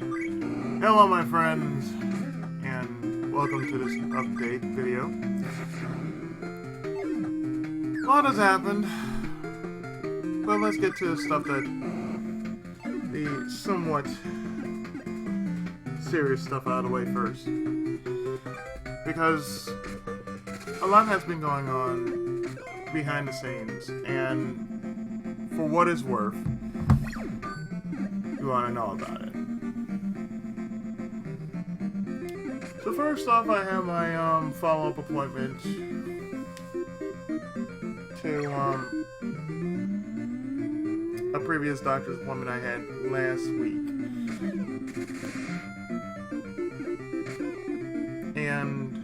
Hello my friends, and welcome to this update video. A lot has happened, but let's get to the stuff the somewhat serious stuff out of the way first. Because a lot has been going on behind the scenes, and for what it's worth, you want to know about it. So first off, I have my follow-up appointment to a previous doctor's appointment I had last week. And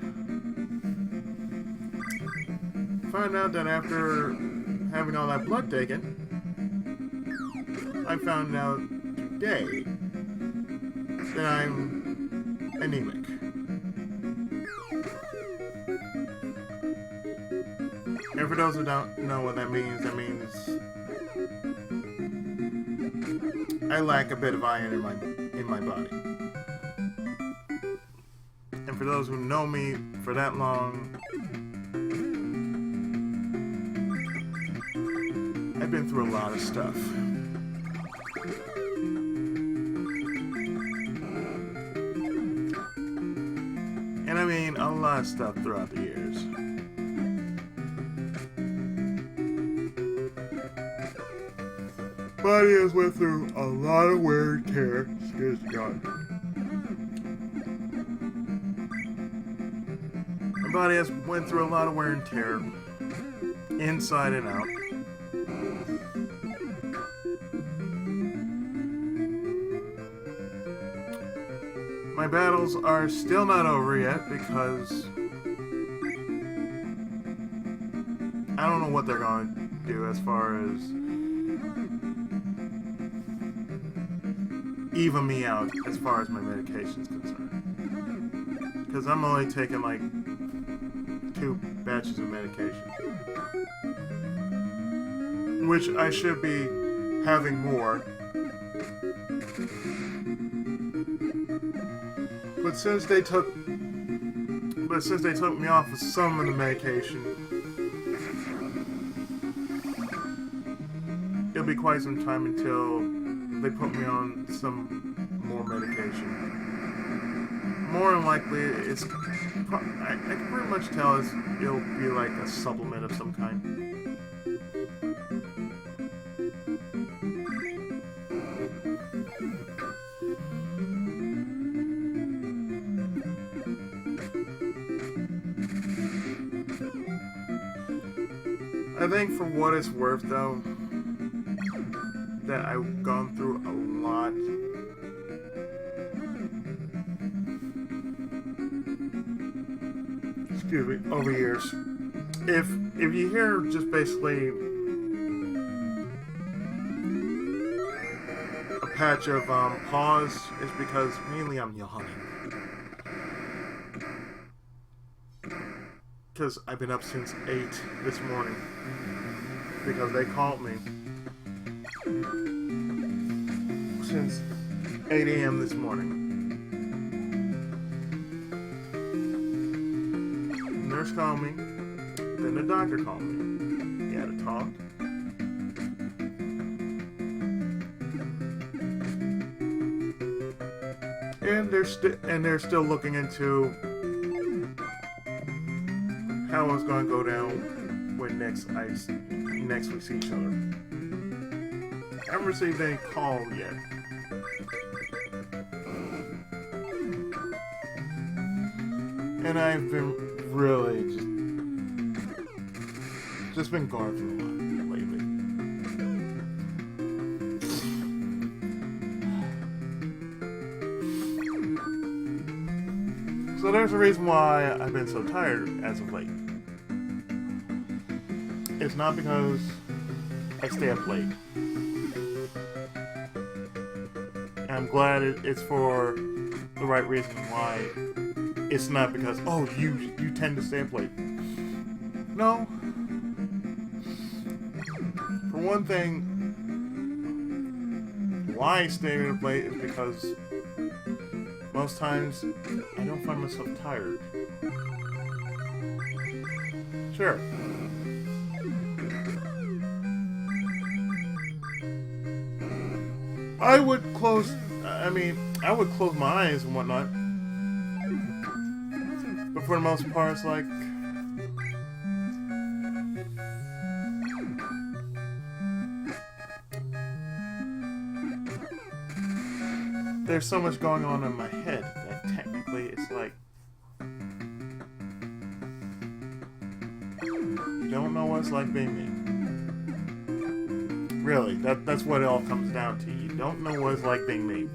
found out that after having all that blood taken, I found out today that I'm anemic. And for those who don't know what that means I lack a bit of iron in my body. And for those who know me for that long, I've been through a lot of stuff. And I mean a lot of stuff throughout the years. Body has went through a lot of wear and tear. Excuse God. My body has went through a lot of wear and tear, inside and out. My battles are still not over yet because I don't know what they're going to do as far as even me out as far as my medication's concerned. Because I'm only taking like 2 batches of medication, which I should be having more. But since they took me off of some of the medication, it'll be quite some time until they put me on some more medication. More than likely, I can pretty much tell it'll be like a supplement of some kind. I think for what it's worth, though, that I've gone through a lot. Excuse me, over years. If you hear just basically a patch of pause, it's because mainly I'm yawning. Because I've been up since 8 this morning. Because they called me since 8 a.m. this morning. The nurse called me, then the doctor called me. We had a talk. And they're still looking into how it's going to go down when next we see each other. I haven't received any call yet. And I've been really just been going through a lot lately. So there's a reason why I've been so tired as of late. It's not because I stay up late. And I'm glad it's for the right reason why. It's not because, oh, you tend to stay up late. No. For one thing, why I stay up late is because most times I don't find myself tired. Sure. I would close my eyes and whatnot. But for the most part, it's like, there's so much going on in my head that technically it's like, you don't know what it's like being me. Really, that's what it all comes down to. You don't know what it's like being me.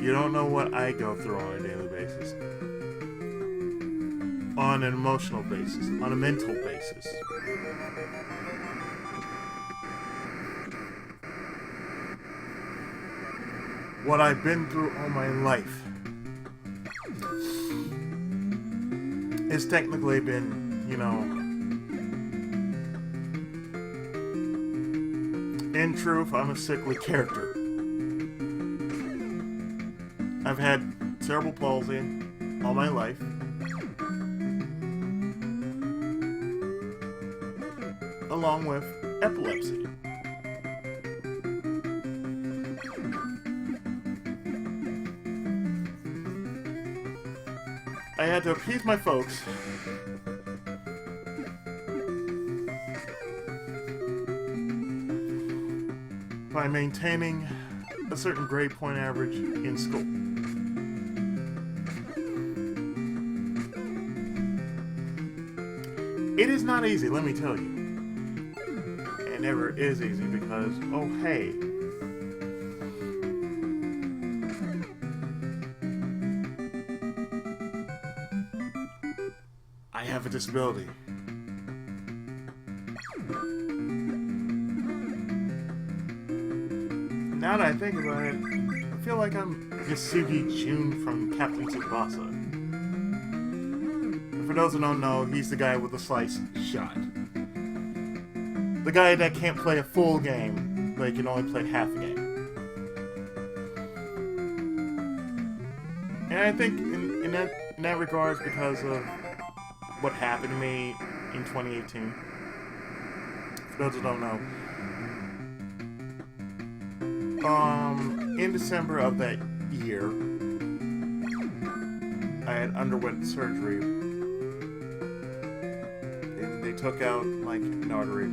You don't know what I go through on a daily basis. On an emotional basis. On a mental basis. What I've been through all my life. It's technically been, you know, in truth, I'm a sickly character. I've had cerebral palsy all my life. Along with epilepsy. I had to appease my folks by maintaining a certain grade point average in school. It is not easy, let me tell you. It never is easy because, oh hey, I have a disability. Now that I think about it, I feel like I'm Yasugi Jun from Captain Tsubasa. And for those who don't know, he's the guy with the sliced shot. The guy that can't play a full game, but he can only play half a game. And I think in that regard, because of what happened to me in 2018. For those who don't know, in December of that year, I had underwent surgery, and they took out like an artery.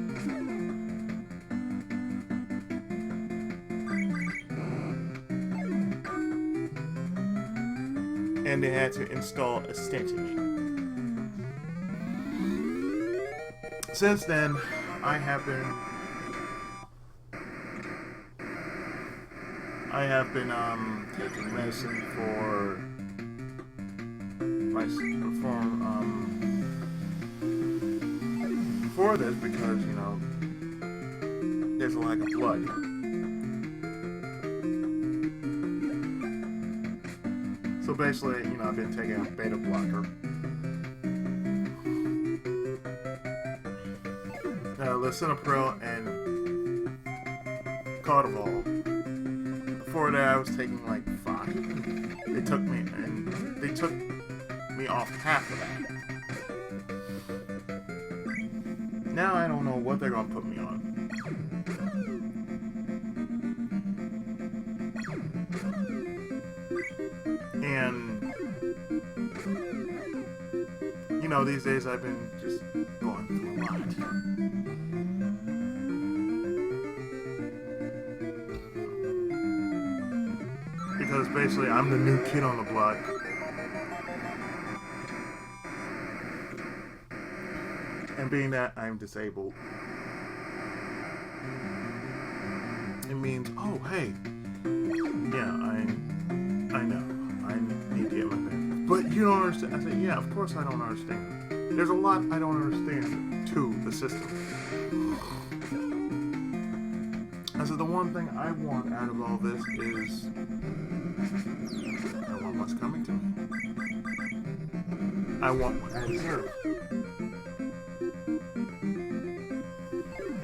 And they had to install a stent in me. Since then, I have been taking medicine for for this because, you know, there's a lack of blood. So basically, you know, I've been taking a beta blocker. Lisinopril and Caudival. Before that, I was taking like 5. They took me off half of that. Now I don't know what they're gonna put me on. And you know, these days I've been just going through a lot. Because basically I'm the new kid on the block. And being that I'm disabled, it means, oh hey, yeah, I know, I need to get my benefits. But you don't understand. I said, yeah, of course I don't understand. There's a lot I don't understand to the system. I said, the one thing I want out of all this is I want what's coming to me. I want what I deserve.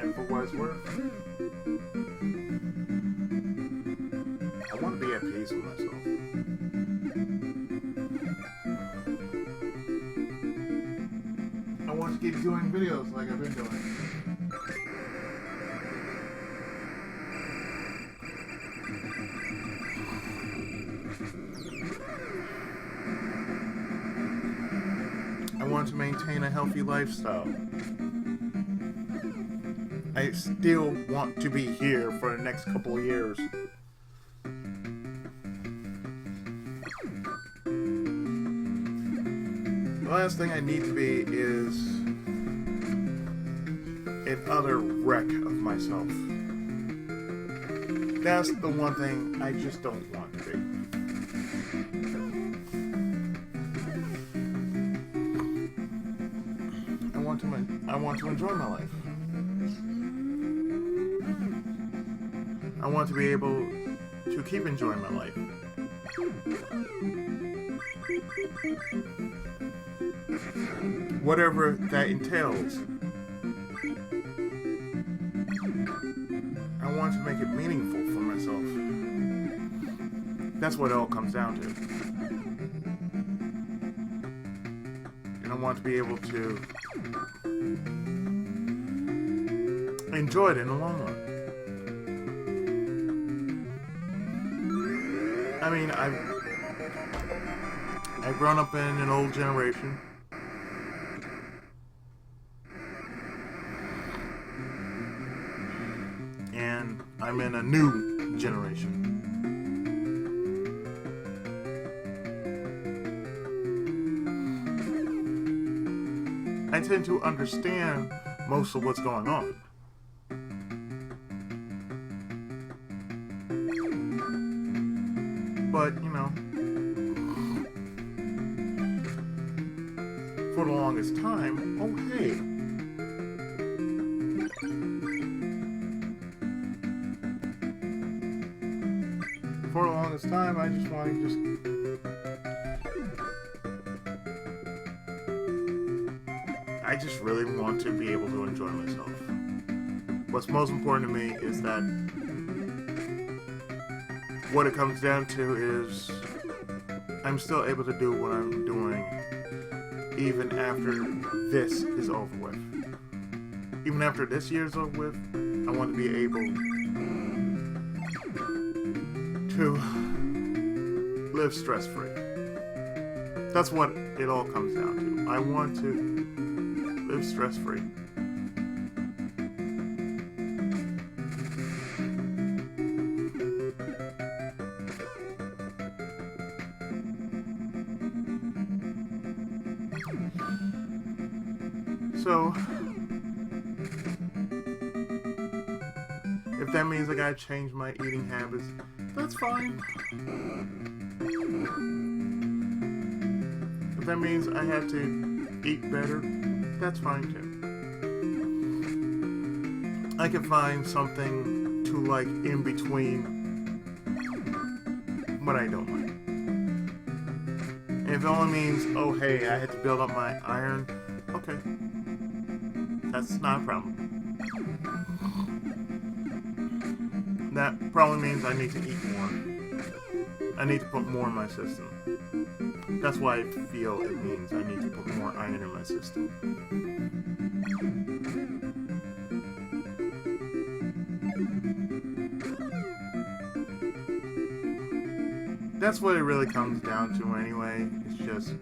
And for what it's worth, I want to be at peace with myself. keep doing videos like I've been doing. I want to maintain a healthy lifestyle. I still want to be here for the next couple of years. The last thing I need to be is another wreck of myself. That's the one thing I just don't want to be. I want to enjoy my life. I want to be able to keep enjoying my life. Whatever that entails. I want to make it meaningful for myself. That's what it all comes down to. And I want to be able to enjoy it in the long run. I mean, I've grown up in an old generation. And I'm in a new generation. I tend to understand most of what's going on. But, you know, for the longest time, oh hey. For the longest time, I just want to I just really want to be able to enjoy myself. What's most important to me is that what it comes down to is I'm still able to do what I'm doing even after this is over with. Even after this year is over with, I want to be able to live stress-free. That's what it all comes down to. I want to live stress-free. So, if that means I gotta change my eating habits, that's fine. If that means I have to eat better, that's fine too. I can find something to like in between what I don't like. And if it only means, oh hey, I had to build up my iron, okay. That's not a problem. That probably means I need to eat more. I need to put more in my system. That's why I feel it means I need to put more iron in my system. That's what it really comes down to anyway. It's just,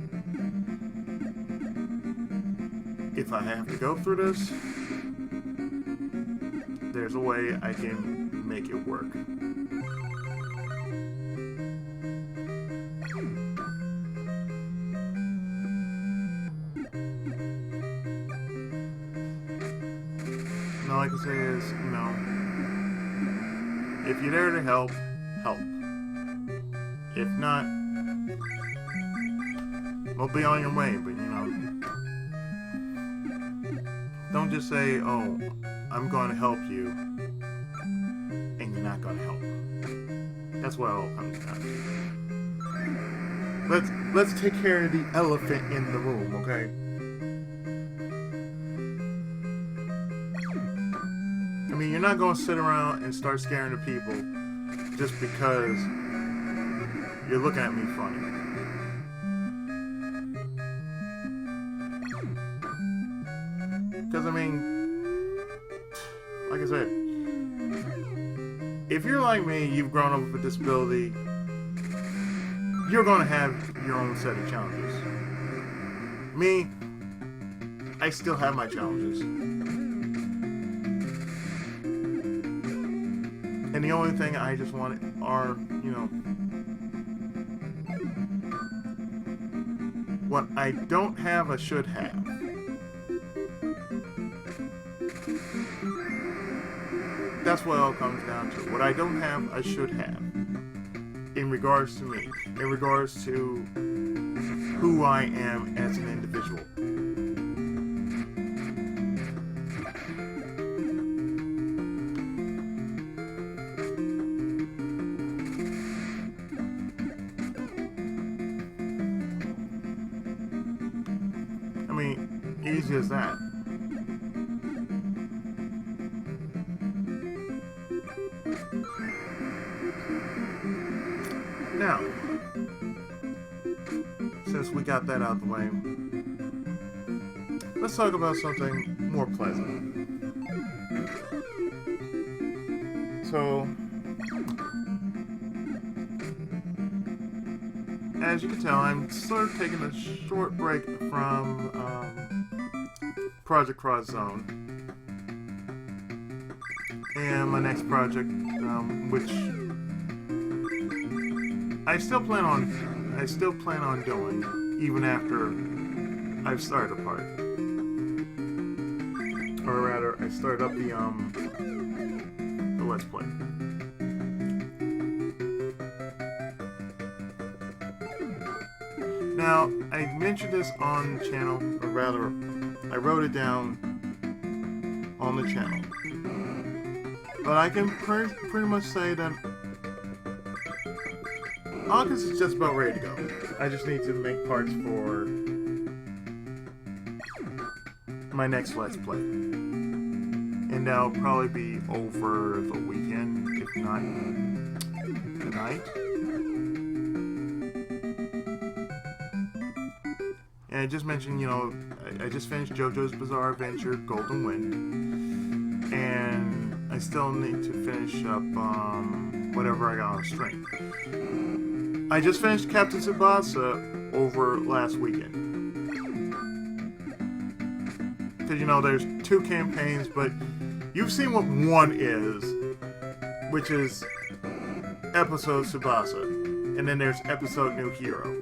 if I have to go through this, there's a way I can make it work. And all I can say is, you know, if you're there to help, help. If not, well, be on your way, but you know, don't just say, oh, I'm going to help you, and you're not going to help. That's what it all comes down to. Let's take care of the elephant in the room, okay? I mean, you're not going to sit around and start scaring the people just because you're looking at me funny. like me, you've grown up with a disability, you're going to have your own set of challenges. Me, I still have my challenges. And the only thing I just want are, what I don't have, I should have. That's what it all comes down to. What I don't have, I should have. In regards to me. In regards to who I am as an individual. I mean, easy as that. Now, since we got that out of the way, let's talk about something more pleasant. So, as you can tell, I'm sort of taking a short break from Project Cross Zone. And my next project, which I still plan on doing, even after I've started a part. Or rather, I started up the Let's Play. Now, I mentioned this on the channel, or rather, I wrote it down on the channel. But I can pretty much say that August is just about ready to go. I just need to make parts for my next Let's Play. And that'll probably be over the weekend, if not tonight. And I just mentioned, I just finished JoJo's Bizarre Adventure Golden Wind. And I still need to finish up whatever I got on stream. I just finished Captain Tsubasa over last weekend. Because, there's 2 campaigns, but you've seen what one is, which is Episode Tsubasa. And then there's Episode New Hero.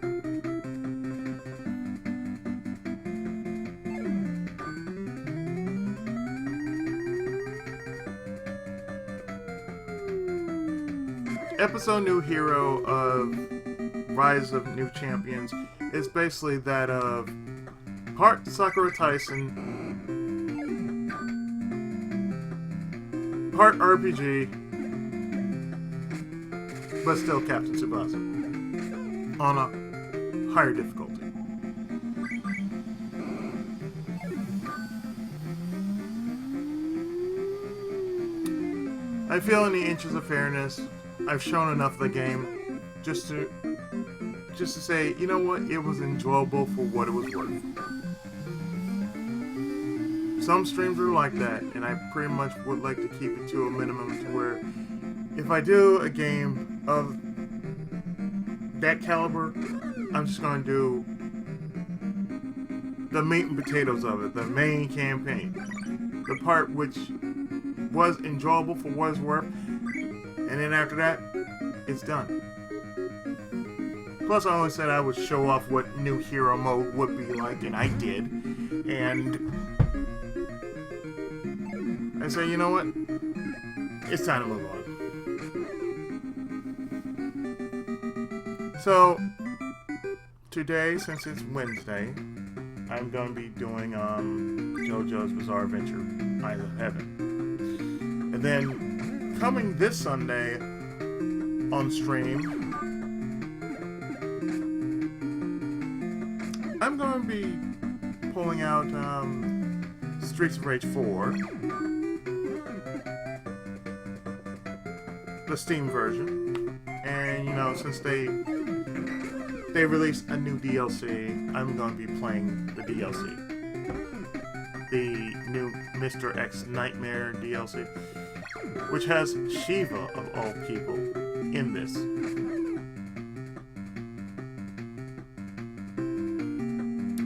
Episode New Hero of Rise of New Champions is basically that of part Sakura Tyson, part RPG, but still Captain Tsubasa on a higher difficulty. I feel in the interest of fairness, I've shown enough of the game just to say, you know what, it was enjoyable for what it was worth. Some streams are like that, and I pretty much would like to keep it to a minimum to where if I do a game of that caliber, I'm just going to do the meat and potatoes of it, the main campaign. The part which was enjoyable for what it's worth, and then after that, it's done. Plus, I always said I would show off what New Hero mode would be like, and I did. And I say, you know what? It's time to move on. So, today, since it's Wednesday, I'm going to be doing JoJo's Bizarre Adventure, Rise of Heaven. And then, coming this Sunday on stream, I'm going to be pulling out Streets of Rage 4, the Steam version, and since they released a new DLC, I'm going to be playing the DLC, the new Mr. X Nightmare DLC. which has Shiva, of all people, in this.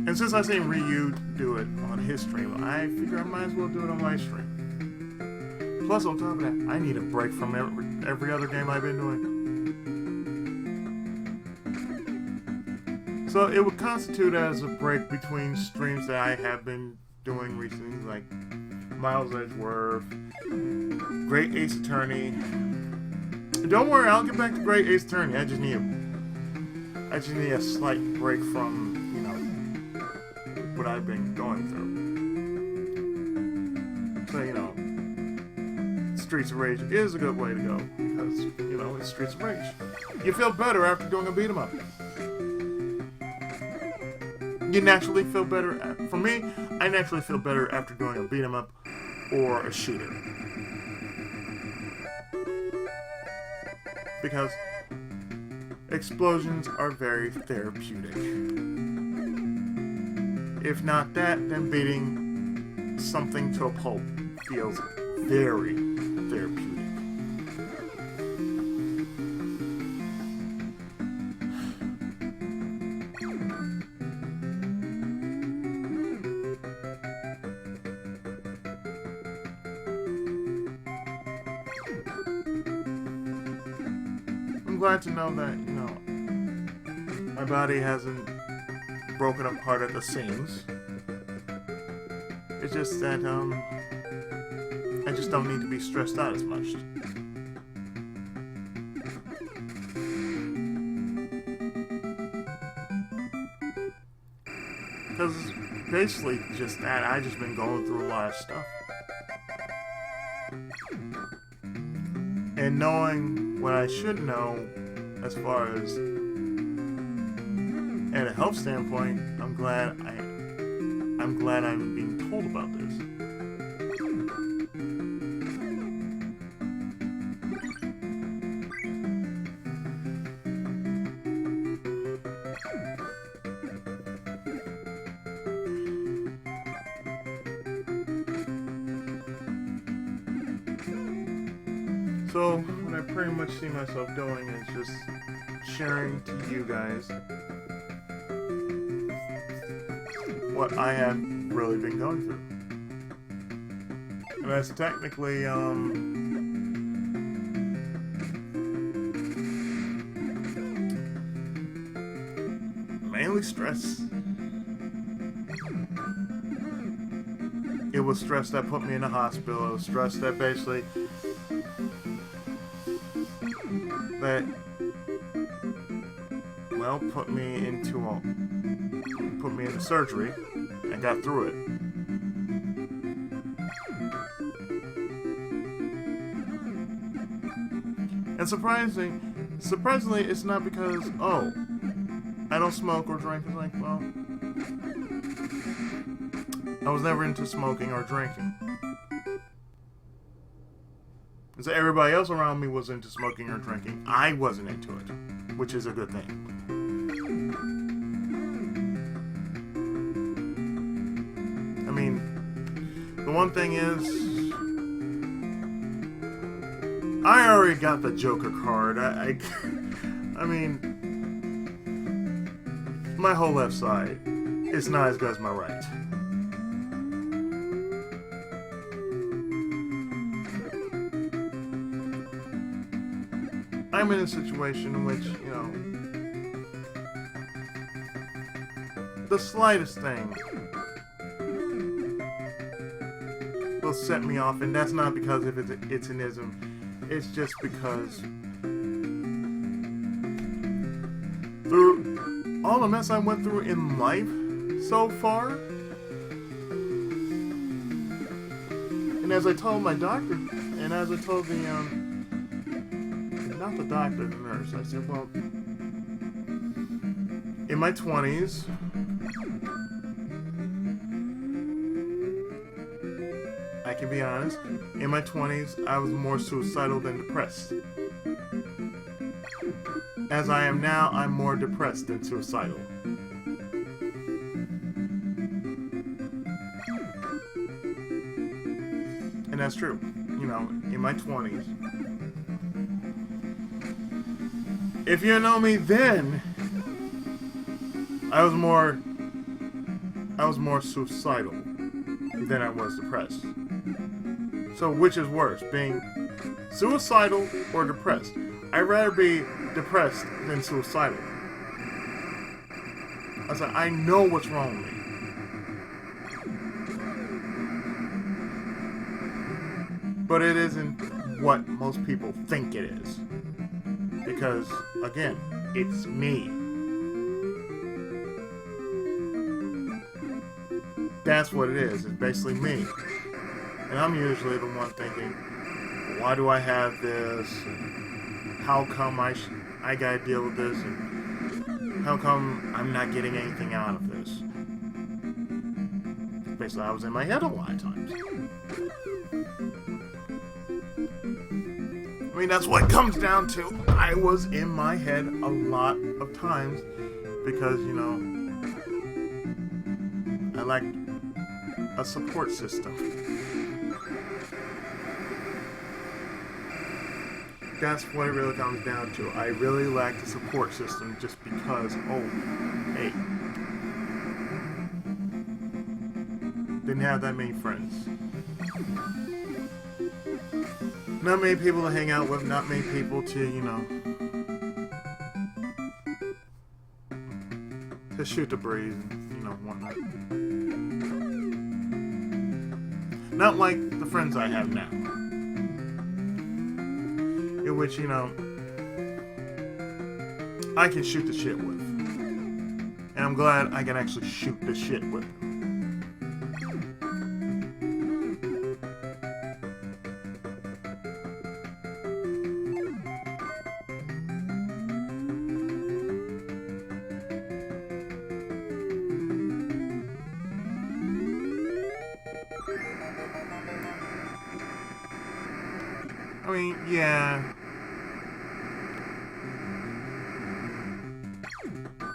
And since I seen Ryu do it on his stream, I figure I might as well do it on my stream. Plus, on top of that, I need a break from every other game I've been doing. So it would constitute as a break between streams that I have been doing recently, like Miles Edgeworth, Great Ace Attorney. Don't worry, I'll get back to Great Ace Attorney. I just need a slight break from, you know, what I've been going through. So, you know, Streets of Rage is a good way to go because, you know, it's Streets of Rage. You feel better after doing a beat 'em up. You naturally feel better. For me, I naturally feel better after doing a beat 'em up or a shooter. Because explosions are very therapeutic. If not that, then beating something to a pulp feels very therapeutic. I'm glad to know that, you know, my body hasn't broken apart at the seams. It's just that, I just don't need to be stressed out as much. Because basically just that, I just been going through a lot of stuff. And knowing what I should know as far as at a health standpoint, I'm glad I'm being told about this. So, what I pretty much see myself doing is just sharing to you guys what I have really been going through. And that's technically, mainly stress. It was stress that put me in the hospital. It was stress that basically put me into surgery and got through it. And surprisingly, it's not because, oh, I don't smoke or drink. It's like, well, I was never into smoking or drinking. So everybody else around me was into smoking or drinking. I wasn't into it, which is a good thing. I mean, the one thing is, I already got the Joker card. I mean, my whole left side is not as good as my right. I'm in a situation in which, you know, the slightest thing will set me off, and that's not because if it's an ism. It's just because through all the mess I went through in life so far, and as I told my doctor, and as I told the not the doctor, the nurse, I said, well, in my 20s, I can be honest, in my 20s, I was more suicidal than depressed. As I am now, I'm more depressed than suicidal. And that's true. in my 20s. If you know me then, I was more suicidal than I was depressed. So which is worse, being suicidal or depressed? I'd rather be depressed than suicidal. I said, I know what's wrong with me. But it isn't what most people think it is. Because, again, it's me. That's what it is. It's basically me. And I'm usually the one thinking, why do I have this? How come I gotta deal with this? And how come I'm not getting anything out of this? Basically, I was in my head a lot of times. I mean, that's what it comes down to. I was in my head a lot of times because, I lacked a support system. That's what it really comes down to. I really lacked a support system just because, hey, didn't have that many friends. Not many people to hang out with, not many people to, to shoot the breeze and, whatnot. Not like the friends I have now. In which, I can shoot the shit with. And I'm glad I can actually shoot the shit with them. I mean, yeah.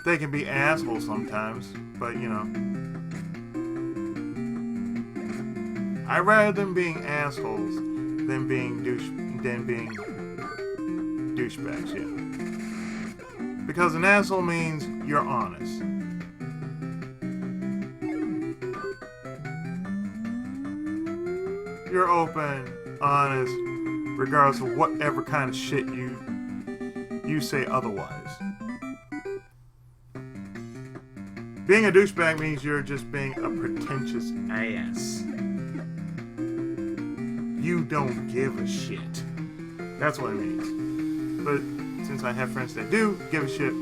They can be assholes sometimes, but I'd rather them being assholes than being douchebags, yeah. Because an asshole means you're honest. You're open, honest, regardless of whatever kind of shit you say otherwise. Being a douchebag means you're just being a pretentious ass. You don't give a shit. That's what it means. But since I have friends that do give a shit,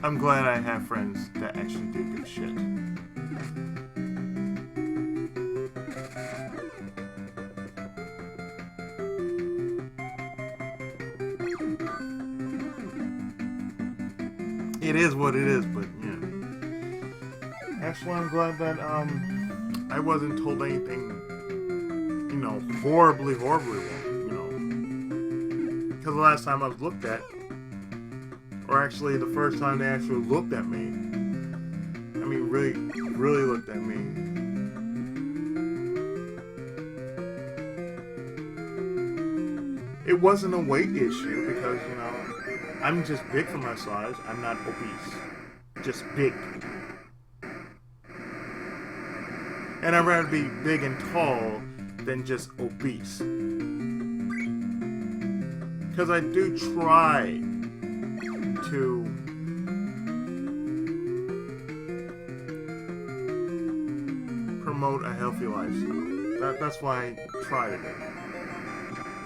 I'm glad I have friends that actually do give a shit. It is what it is, but yeah. Actually, I'm glad that I wasn't told anything, horribly wrong, because the last time I was looked at, or actually the first time they actually looked at me, I mean, really looked at me. It wasn't a weight issue because, I'm just big for my size. I'm not obese. Just big. And I'd rather be big and tall than just obese. Because I do try to promote a healthy lifestyle. That's why I try to do.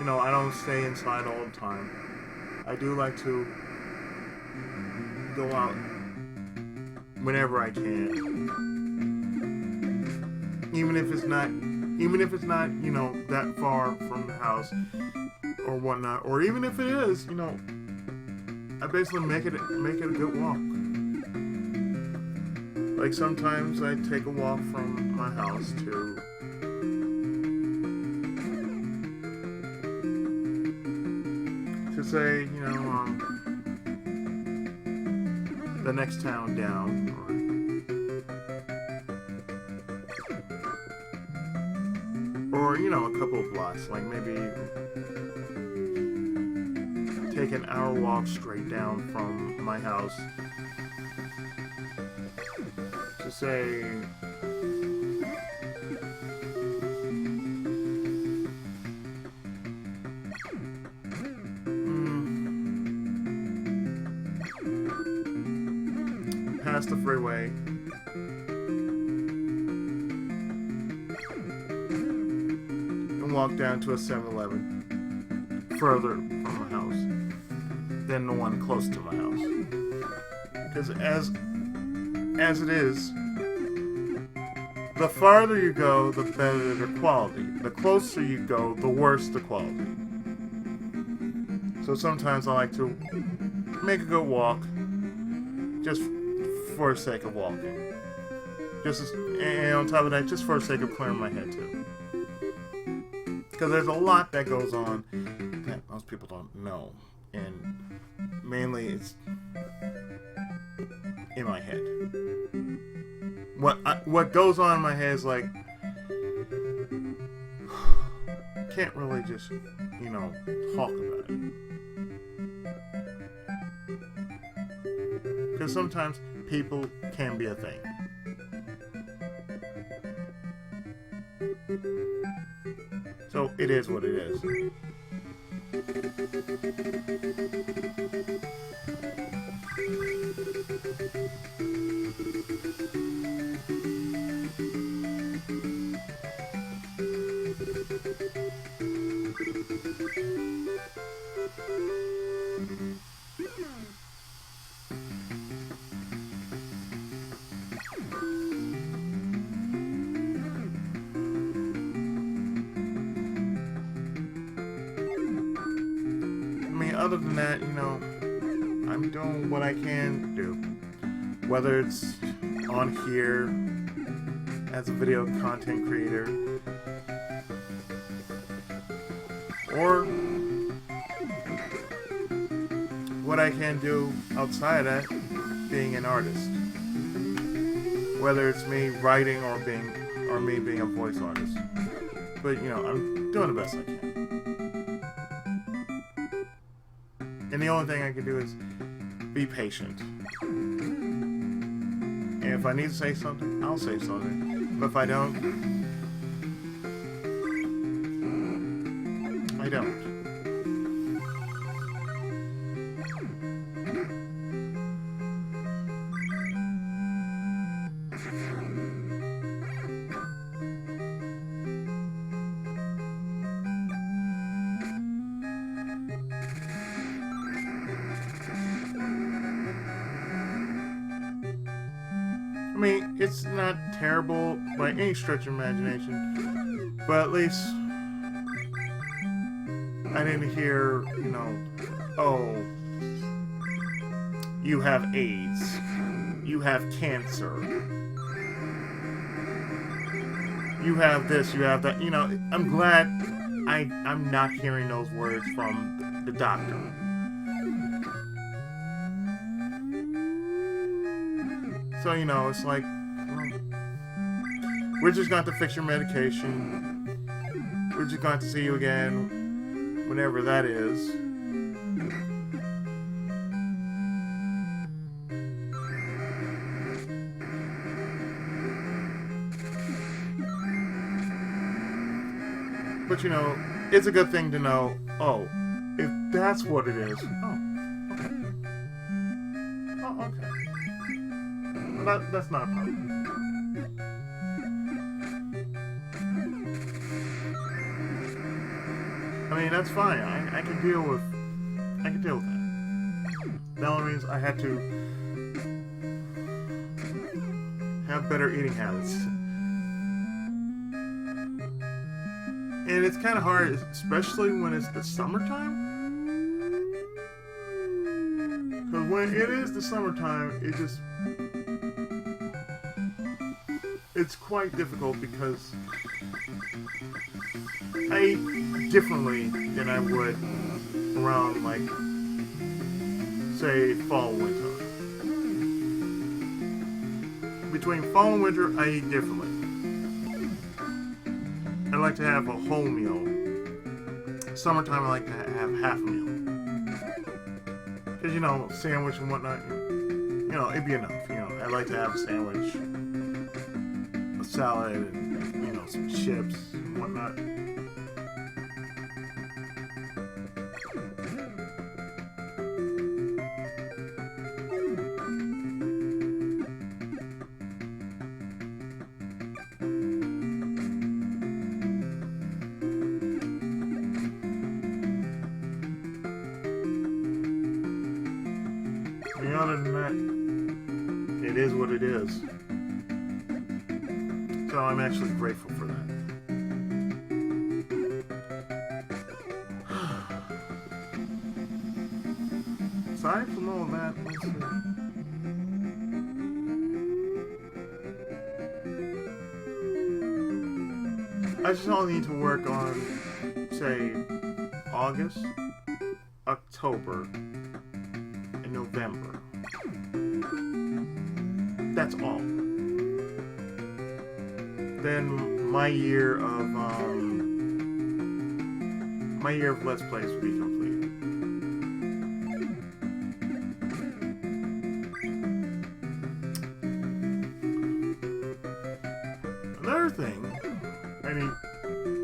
I don't stay inside all the time. I do like to go out whenever I can, even if it's not, that far from the house or whatnot, or even if it is, I basically make it a good walk. Like sometimes I take a walk from my house to say, the next town down, or you know, a couple of blocks, like maybe take an hour walk straight down from my house to say past the freeway and walk down to a 7-Eleven further from my house than the one close to my house. Because as it is, the farther you go, the better the quality. The closer you go, the worse the quality. So sometimes I like to make a good walk just for the sake of walking. And on top of that, just for the sake of clearing my head too. Because there's a lot that goes on that most people don't know. And mainly it's in my head. What goes on in my head is like, can't really just, you know, talk about it. Because sometimes people can be a thing. So it is what it is. Other than that, you know, I'm doing what I can do. Whether it's on here as a video content creator, or what I can do outside of that, being an artist. Whether it's me writing or me being a voice artist. But you know, I'm doing the best I can. And the only thing I can do is be patient. And if I need to say something, I'll say something. But if I don't, I don't. I mean, it's not terrible by any stretch of imagination, but at least I didn't hear, you know, oh, you have AIDS, you have cancer, you have this, you have that. You know, I'm glad I'm not hearing those words from the doctor. So, you know, it's like, well, we're just going to fix your medication. We're just going to see you again, whenever that is. But, you know, it's a good thing to know, oh, if that's what it is, oh, okay. Oh, okay. That's not a problem. I mean, that's fine. I can deal with that. That only means I had to have better eating habits. And it's kind of hard, especially when it's the summertime. Because when it is the summertime, it's quite difficult because I eat differently than I would around, like, say, fall and winter. Between fall and winter, I eat differently. I like to have a whole meal. Summertime, I like to have half a meal. Because, you know, sandwich and whatnot, you know, it'd be enough. You know, I like to have a sandwich, a salad, and, you know, some chips and whatnot. Other than that, it is what it is. So I'm actually grateful for that. Aside from all that, let's see. I just all need to work on, say, August, October, and November. That's all. Then my year of Let's Plays will be complete.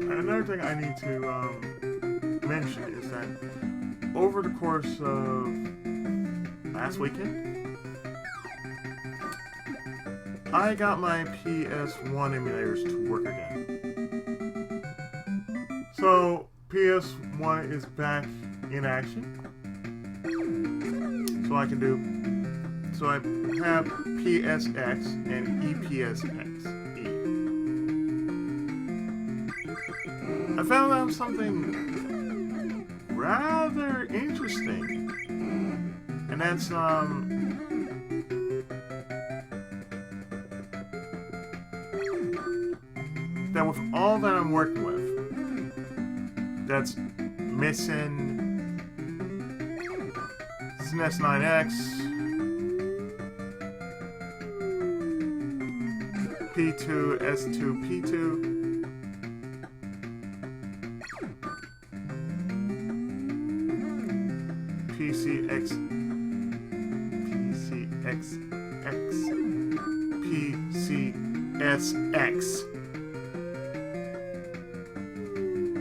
Another thing I need to mention is that over the course of last weekend, I got my PS1 emulators to work again. So, PS1 is back in action. So I have PSX and EPSX. I found out something rather interesting. And that's, that with all that I'm working with, that's missing SNES 9X, P2, S2, P2, PCX, PCSX.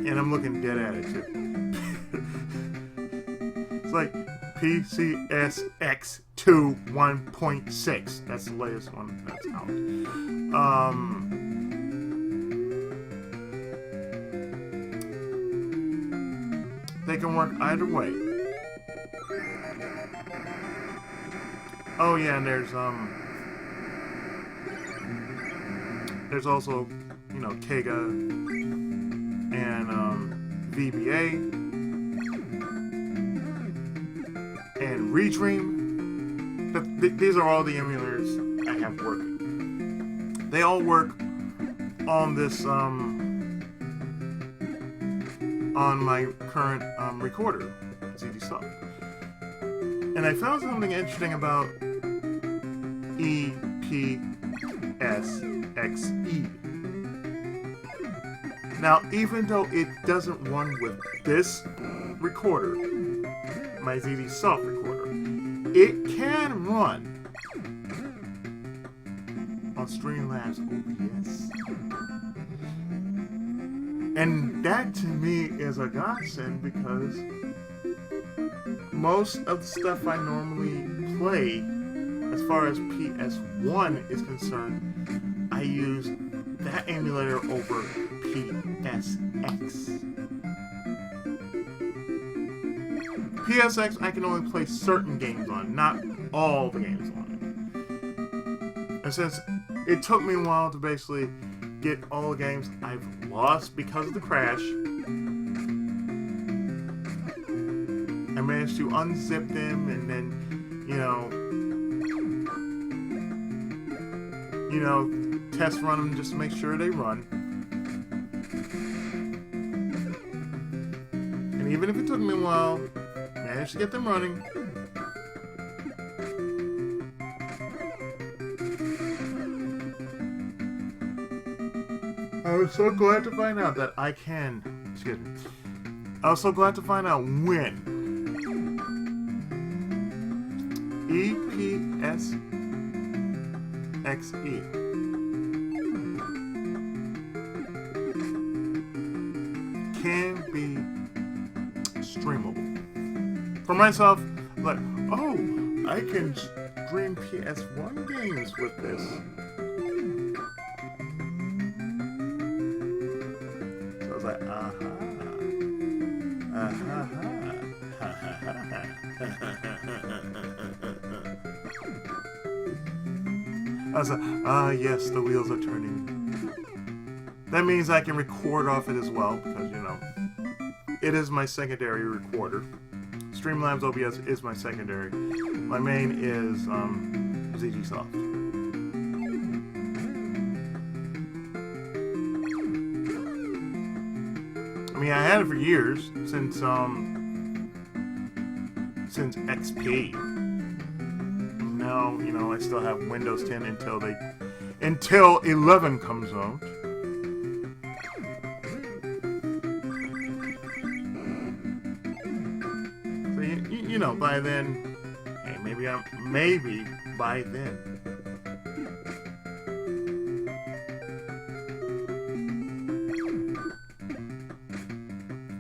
And I'm looking dead at it too. It's like PCSX2 1.6. That's the latest one that's out. They can work either way. Oh yeah, and there's also, you know, Kega and VBA and Redream. These are all the emulators I have working. They all work on this on my current recorder, ZD Soft. And I found something interesting about EPSXE. Now, even though it doesn't run with this recorder, my ZD Soft recorder, it can run on Streamlabs OBS. And that to me is a godsend because most of the stuff I normally play, as far as PS1 is concerned, I use that emulator over PSX. PSX I can only play certain games on, not all the games on it. And since it took me a while to basically get all the games I've lost because of the crash, I managed to unzip them and then, test run them just to make sure they run. And even if it took me a while, I managed to get them running. I was so glad to find out that I can. Excuse me. I was so glad to find out when EPSXE can be streamable. For myself, like, oh, I can stream PS1 games with this. So I was like, I was like, yes, the wheels are turning. That means I can record off it as well, because, you know, it is my secondary recorder. Streamlabs OBS is my secondary. My main is ZGSoft. I mean, I had it for years, since XP. Now, you know, I still have Windows 10 until 11 comes out. So you know, by then, hey, maybe by then.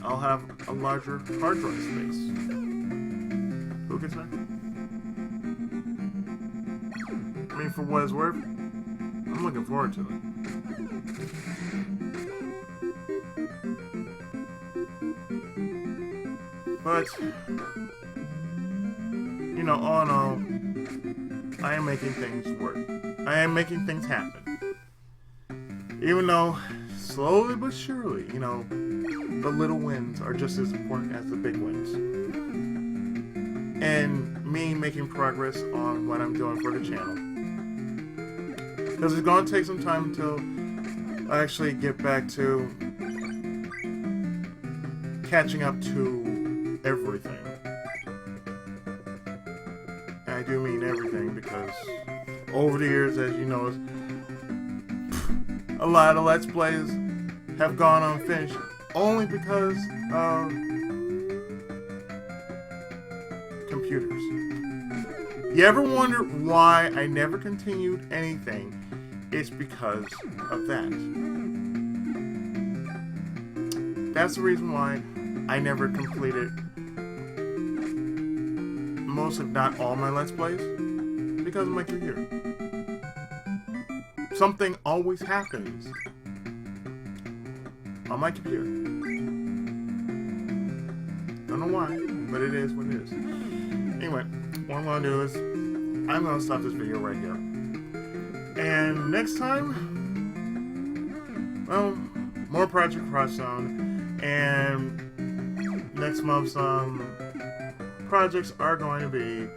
I'll have a larger hard drive space. Who gets that? I mean, for what it's worth, I'm looking forward to it. But, you know, all in all, I am making things work. I am making things happen. Even though, slowly but surely, you know, the little wins are just as important as the big wins. And me making progress on what I'm doing for the channel. Because it's going to take some time until I actually get back to catching up to everything. And I do mean everything, because over the years, as you know, a lot of Let's Plays have gone unfinished only because of computers. You ever wonder why I never continued anything? It's because of that. That's the reason why I never completed most, if not all, my Let's Plays, because of my computer. Something always happens on my computer. Don't know why, but it is what it is. Anyway, what I'm going to do is, I'm going to stop this video right here. And next time, well, more Project Crossown, and next month's projects are going to be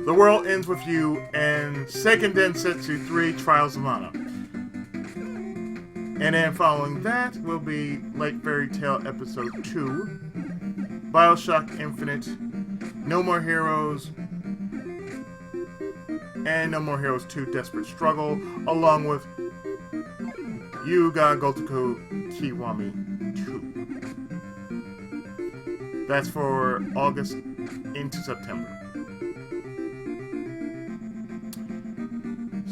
The World Ends With You and Seiken Densetsu 3 Trials of Mana. And then following that will be Late Fairy Tale Episode 2, Bioshock Infinite, No More Heroes, and No More Heroes 2 Desperate Struggle, along with Yuga Gotoku Kiwami 2. That's for August into September.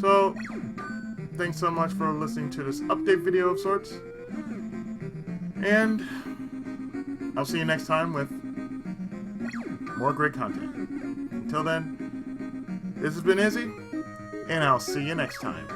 So, thanks so much for listening to this update video of sorts. And I'll see you next time with more great content. Until then, this has been Izzy, and I'll see you next time.